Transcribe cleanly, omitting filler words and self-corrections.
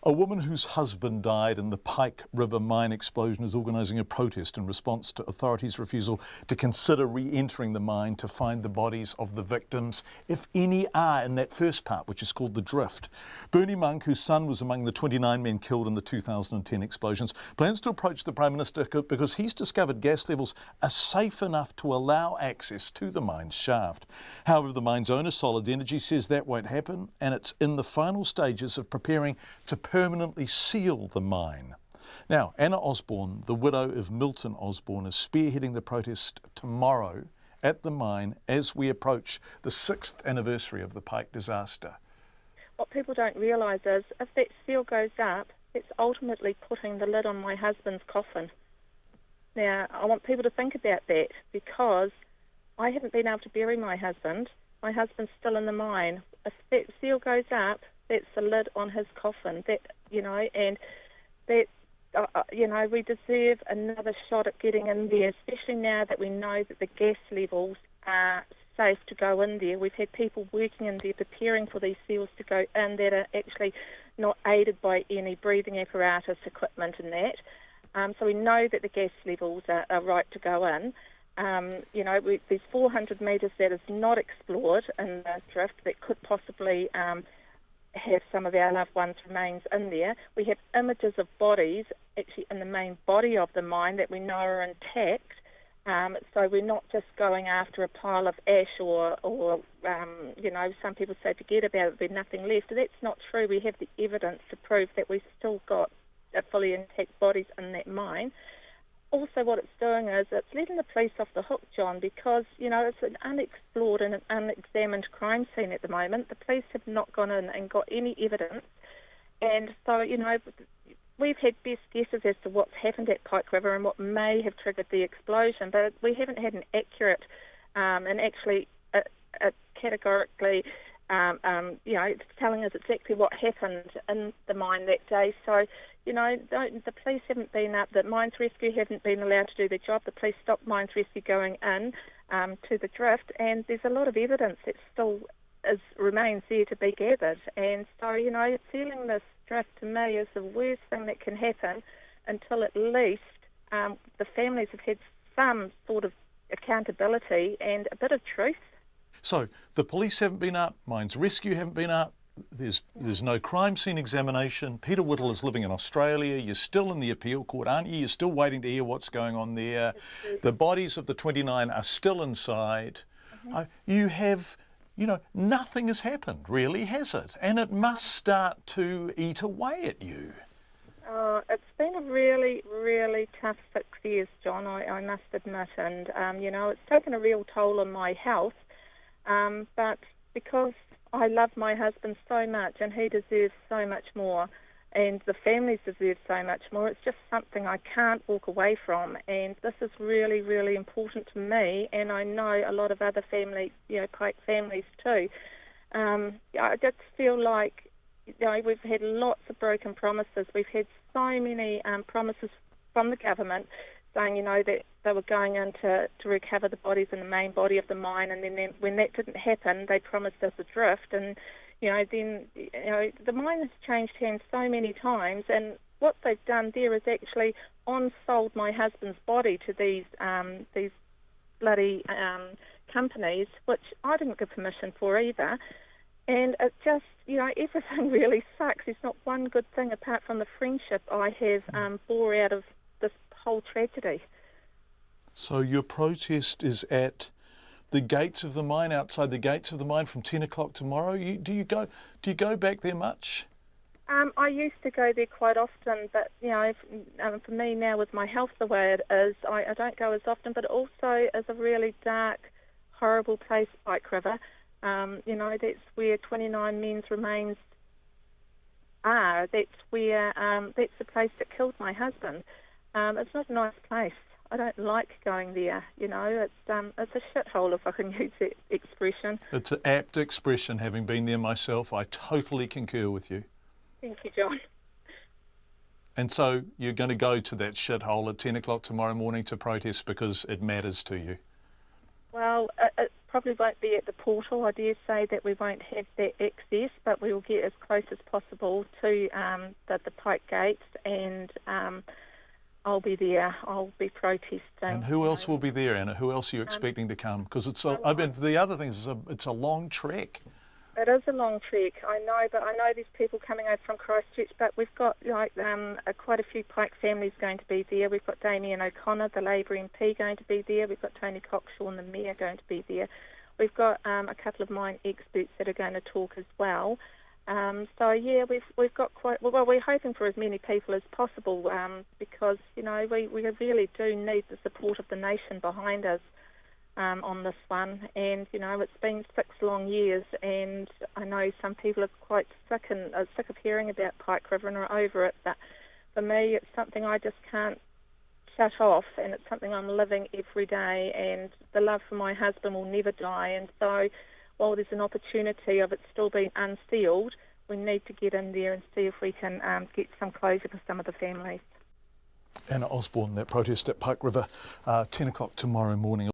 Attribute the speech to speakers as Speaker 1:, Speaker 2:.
Speaker 1: A woman whose husband died in the Pike River mine explosion is organising a protest in response to authorities' refusal to consider re-entering the mine to find the bodies of the victims, if any are in that first part, which is called the drift. Bernie Monk, whose son was among the 29 men killed in the 2010 explosions, plans to approach the Prime Minister because he's discovered gas levels are safe enough to allow access to the mine's shaft. However, the mine's owner, Solid Energy, says that won't happen, and it's in the final stages of preparing to permanently seal the mine. Now, Anna Osborne, the widow of Milton Osborne, is spearheading the protest tomorrow at the mine as we approach the 6th anniversary of the Pike disaster.
Speaker 2: What people don't realise is if that seal goes up, it's ultimately putting the lid on my husband's coffin. Now, I want people to think about that because I haven't been able to bury my husband. My husband's still in the mine. If that seal goes up, that's the lid on his coffin. That, and that, we deserve another shot at getting in there, especially now that we know that the gas levels are safe to go in there. We've had people working in there preparing for these seals to go in that are actually not aided by any breathing apparatus, equipment and that. So we know that the gas levels are right to go in. There's 400 metres that is not explored in the drift that could possibly have some of our loved ones' remains in there. We have images of bodies actually in the main body of the mine that we know are intact. So we're not just going after a pile of ash or some people say forget about it, there's nothing left. That's not true. We have the evidence to prove that we've still got fully intact bodies in that mine. Also, what it's doing is it's letting the police off the hook, John, because, it's an unexplored and an unexamined crime scene at the moment. The police have not gone in and got any evidence. And so, we've had best guesses as to what's happened at Pike River and what may have triggered the explosion, but we haven't had an accurate and actually categorically, telling us exactly what happened in the mine that day. So, the police haven't been up, the Mines Rescue haven't been allowed to do their job. The police stopped Mines Rescue going in to the drift, and there's a lot of evidence that still remains there to be gathered. And so, sealing this drift to me is the worst thing that can happen until at least the families have had some sort of accountability and a bit of truth.
Speaker 1: So the police haven't been up, Mines Rescue haven't been up, there's no crime scene examination. Peter Whittle is living in Australia. You're still in the appeal court, aren't you? You're still waiting to hear what's going on there. The bodies of the 29 are still inside. You have, nothing has happened, really, has it? And it must start to eat away at you.
Speaker 2: Oh, it's been a really, really tough 6 years, John, I must admit. And, it's taken a real toll on my health. But because I love my husband so much and he deserves so much more and the families deserve so much more, it's just something I can't walk away from. And this is really, really important to me, and I know a lot of other families, Pike families too. I just feel like we've had lots of broken promises. We've had so many promises from the government saying, that they were going in to recover the bodies in the main body of the mine, and then when that didn't happen, they promised us a drift, and the mine has changed hands so many times, and what they've done there is actually on-sold my husband's body to these bloody companies, which I didn't give permission for either. And it just, everything really sucks. There's not one good thing apart from the friendship I have bore out of this whole tragedy.
Speaker 1: So your protest is at the gates of the mine, outside the gates of the mine, from 10 o'clock tomorrow. Do you go back there much?
Speaker 2: I used to go there quite often, but for me now with my health the way it is, I don't go as often. But it also is a really dark, horrible place, Pike River. That's where 29 men's remains are. That's where that's the place that killed my husband. It's not a nice place. I don't like going there. It's a shithole, if I can use that expression.
Speaker 1: It's an apt expression, having been there myself. I totally concur with you.
Speaker 2: Thank you, John.
Speaker 1: And so you're going to go to that shithole at 10 o'clock tomorrow morning to protest because it matters to you?
Speaker 2: Well, probably won't be at the portal. I dare say that we won't have that access, but we will get as close as possible to the Pike gates, and I'll be there. I'll be protesting.
Speaker 1: And who else will be there, Anna? Who else are you expecting to come? Because the other thing is it's a long trek.
Speaker 2: It is a long trek, I know, but I know there's people coming over from Christchurch, but we've got quite a few Pike families going to be there. We've got Damien O'Connor, the Labour MP, going to be there. We've got Tony Cockshaw, the Mayor, going to be there. We've got a couple of mine experts that are going to talk as well. So yeah, we've got we're hoping for as many people as possible because we really do need the support of the nation behind us on this one. And it's been 6 long years, and I know some people are quite sick of hearing about Pike River and are over it. But for me, it's something I just can't shut off, and it's something I'm living every day. And the love for my husband will never die. And so, while there's an opportunity of it still being unsealed, we need to get in there and see if we can get some closure for some of the families.
Speaker 1: Anna Osborne, that protest at Pike River, 10 o'clock tomorrow morning.